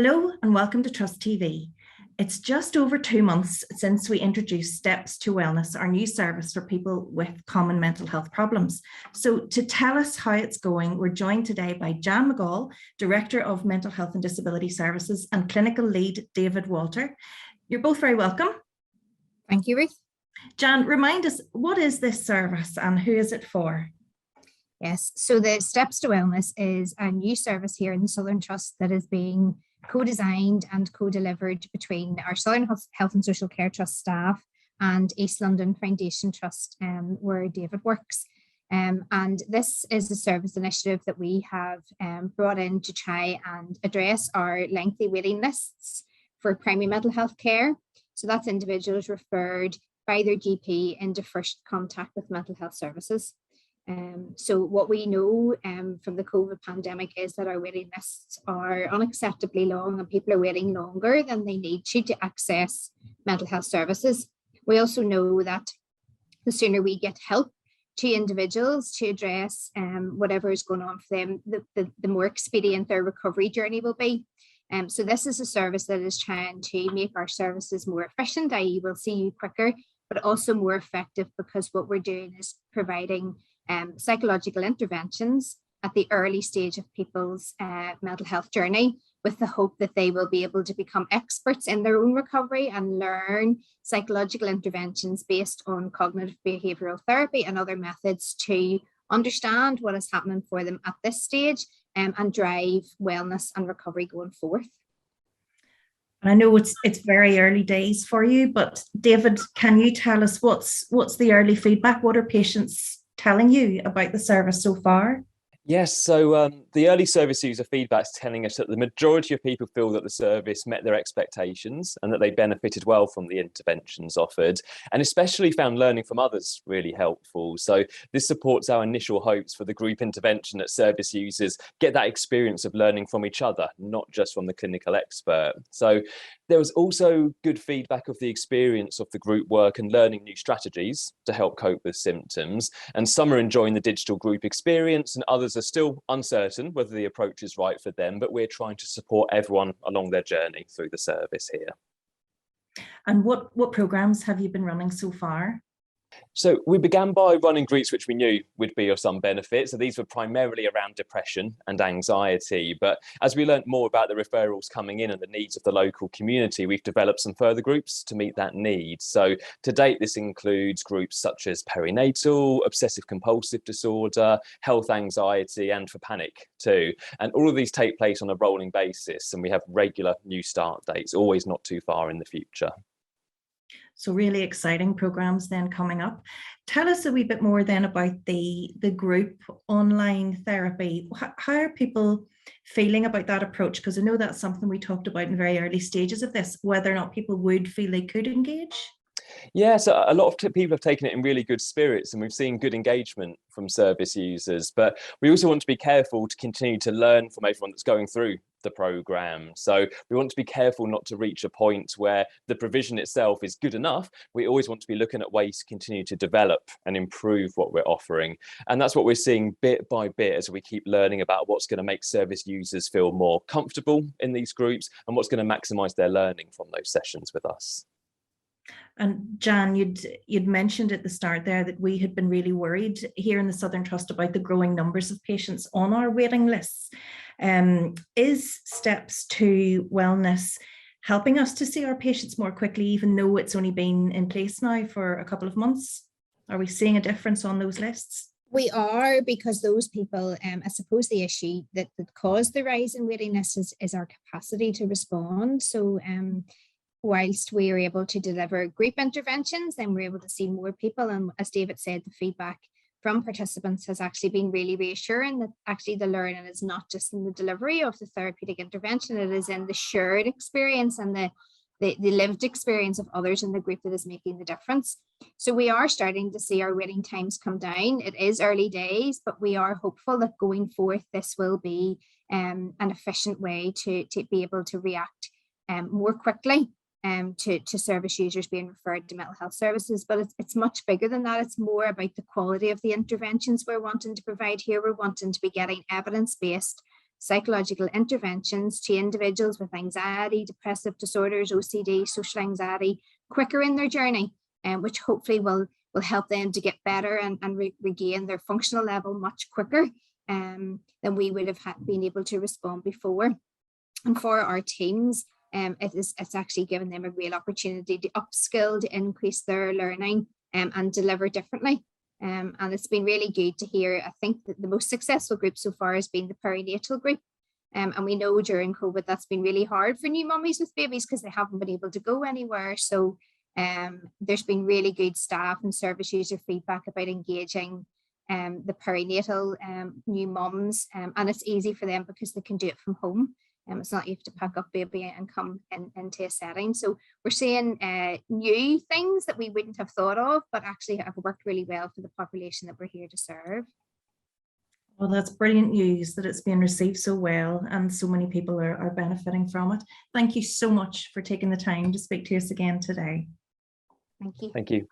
Hello and welcome to TruST TV. It's just over 2 months since we introduced Steps to Wellness, our new service for people with common mental health problems. So to tell us how it's going, we're joined today by Jan McGall, Director of Mental Health and Disability Services, and Clinical Lead David Walter. You're both very welcome. Thank you, Ruth. Jan, remind us, what is this service and who is it for? Yes, so the Steps to Wellness is a new service here in the Southern Trust that is being co-designed and co-delivered between our Southern Health and Social Care Trust staff and East London Foundation Trust, where David works. And this is a service initiative that we have brought in to try and address our lengthy waiting lists for primary mental health care. So that's individuals referred by their GP into first contact with mental health services. So what we know from the COVID pandemic is that our waiting lists are unacceptably long and people are waiting longer than they need to access mental health services. We also know that the sooner we get help to individuals to address whatever is going on for them, the more expedient their recovery journey will be. So this is a service that is trying to make our services more efficient, i.e. we'll see you quicker, but also more effective, because what we're doing is providing psychological interventions at the early stage of people's mental health journey, with the hope that they will be able to become experts in their own recovery and learn psychological interventions based on cognitive behavioural therapy and other methods to understand what is happening for them at this stage and drive wellness and recovery going forth. I know it's very early days for you, but David, can you tell us what's the early feedback? What are patients telling you about the service so far? Yes, so the early service user feedback is telling us that the majority of people feel that the service met their expectations and that they benefited well from the interventions offered, and especially found learning from others really helpful. So this supports our initial hopes for the group intervention that service users get that experience of learning from each other, not just from the clinical expert. So there was also good feedback of the experience of the group work and learning new strategies to help cope with symptoms. And some are enjoying the digital group experience and others are still uncertain whether the approach is right for them, but we're trying to support everyone along their journey through the service here. And what programs have you been running so far? So we began by running groups which we knew would be of some benefit. So these were primarily around depression and anxiety. But as we learned more about the referrals coming in and the needs of the local community, we've developed some further groups to meet that need. So to date, this includes groups such as perinatal, obsessive compulsive disorder, health anxiety, and for panic too. And all of these take place on a rolling basis, and we have regular new start dates, always not too far in the future. So really exciting programs then coming up. Tell us a wee bit more then about the group online therapy. How are people feeling about that approach? Because I know that's something we talked about in very early stages of this, whether or not people would feel they could engage. Yeah, so a lot of people have taken it in really good spirits, and we've seen good engagement from service users. But we also want to be careful to continue to learn from everyone that's going through the programme. So we want to be careful not to reach a point where the provision itself is good enough. We always want to be looking at ways to continue to develop and improve what we're offering. And that's what we're seeing bit by bit as we keep learning about what's going to make service users feel more comfortable in these groups and what's going to maximise their learning from those sessions with us. And Jan, you'd mentioned at the start there that we had been really worried here in the Southern Trust about the growing numbers of patients on our waiting lists. Is Steps to Wellness helping us to see our patients more quickly, even though it's only been in place now for a couple of months? Are we seeing a difference on those lists? We are, because those people, I suppose the issue that caused the rise in waiting lists is our capacity to respond. So whilst we are able to deliver group interventions, then we're able to see more people. And as David said, the feedback from participants has actually been really reassuring that actually the learning is not just in the delivery of the therapeutic intervention, it is in the shared experience and the lived experience of others in the group that is making the difference. So we are starting to see our waiting times come down. It is early days, but we are hopeful that going forth, this will be an efficient way to be able to react more quickly to service users being referred to mental health services. But it's much bigger than that. It's more about the quality of the interventions we're wanting to provide here. We're wanting to be getting evidence-based psychological interventions to individuals with anxiety, depressive disorders, OCD, social anxiety, quicker in their journey, which hopefully will help them to get better and regain their functional level much quicker than we would have been able to respond before. And for our teams, it's actually given them a real opportunity to upskill, to increase their learning and deliver differently. And it's been really good to hear. I think that the most successful group so far has been the perinatal group. And we know during COVID, that's been really hard for new mummies with babies because they haven't been able to go anywhere. So there's been really good staff and service user feedback about engaging the perinatal new mums. And it's easy for them because they can do it from home. It's not you have to pack up baby and come into a setting. So we're seeing new things that we wouldn't have thought of, but actually have worked really well for the population that we're here to serve. Well, that's brilliant news that it's being received so well and so many people are benefiting from it. Thank you so much for taking the time to speak to us again today. Thank you. Thank you.